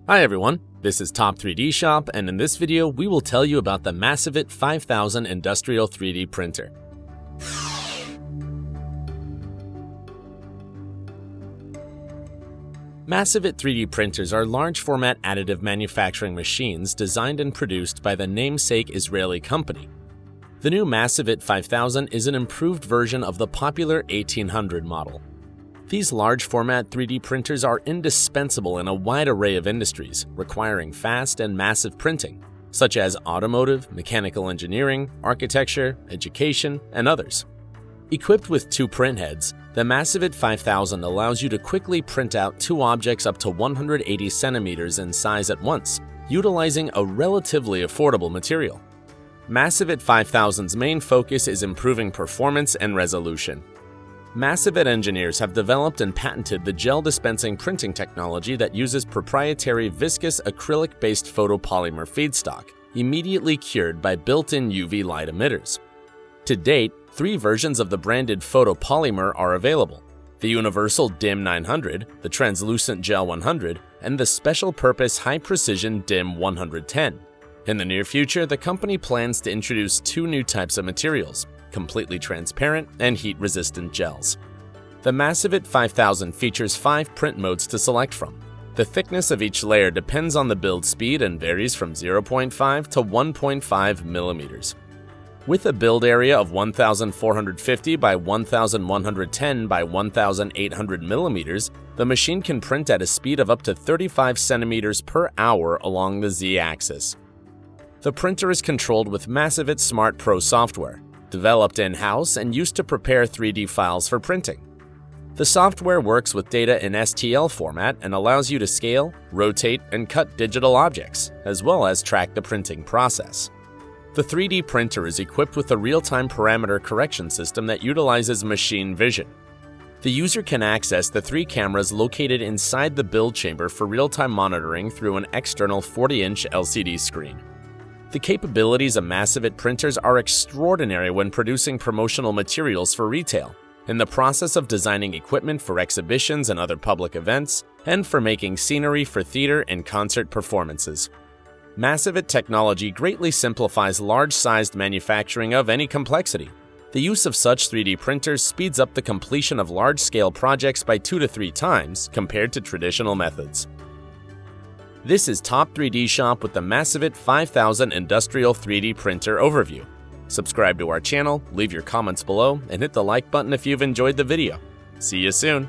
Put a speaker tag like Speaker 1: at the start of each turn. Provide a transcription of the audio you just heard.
Speaker 1: Hi everyone, this is Top 3D Shop, and in this video we will tell you about the Massivit 5000 industrial 3D printer. Massivit 3D printers are large format additive manufacturing machines designed and produced by the namesake Israeli company. The new Massivit 5000 is an improved version of the popular 1800 model. These large format 3D printers are indispensable in a wide array of industries, requiring fast and massive printing, such as automotive, mechanical engineering, architecture, education, and others. Equipped with two print heads, the Massivit 5000 allows you to quickly print out two objects up to 180 centimeters in size at once, utilizing a relatively affordable material. Massivit 5000's main focus is improving performance and resolution. Massivit engineers have developed and patented the gel dispensing printing technology that uses proprietary viscous acrylic-based photopolymer feedstock, immediately cured by built-in UV light emitters. To date, 3 versions of the branded photopolymer are available: the universal DIM 900, the translucent gel 100, and the special-purpose high-precision DIM 110. In the near future, the company plans to introduce 2 new types of materials: completely transparent and heat-resistant gels. The Massivit 5000 features 5 print modes to select from. The thickness of each layer depends on the build speed and varies from 0.5 to 1.5 millimeters. With a build area of 1,450 by 1,110 by 1,800 millimeters, the machine can print at a speed of up to 35 centimeters per hour along the Z-axis. The printer is controlled with Massivit Smart Pro software, developed in-house and used to prepare 3D files for printing. The software works with data in STL format and allows you to scale, rotate, and cut digital objects, as well as track the printing process. The 3D printer is equipped with a real-time parameter correction system that utilizes machine vision. The user can access the 3 cameras located inside the build chamber for real-time monitoring through an external 40-inch LCD screen. The capabilities of Massivit printers are extraordinary when producing promotional materials for retail, in the process of designing equipment for exhibitions and other public events, and for making scenery for theater and concert performances. Massivit technology greatly simplifies large-sized manufacturing of any complexity. The use of such 3D printers speeds up the completion of large-scale projects by 2 to 3 times compared to traditional methods. This is Top 3D Shop with the Massivit 5000 Industrial 3D Printer Overview. Subscribe to our channel, leave your comments below, and hit the like button if you've enjoyed the video. See you soon!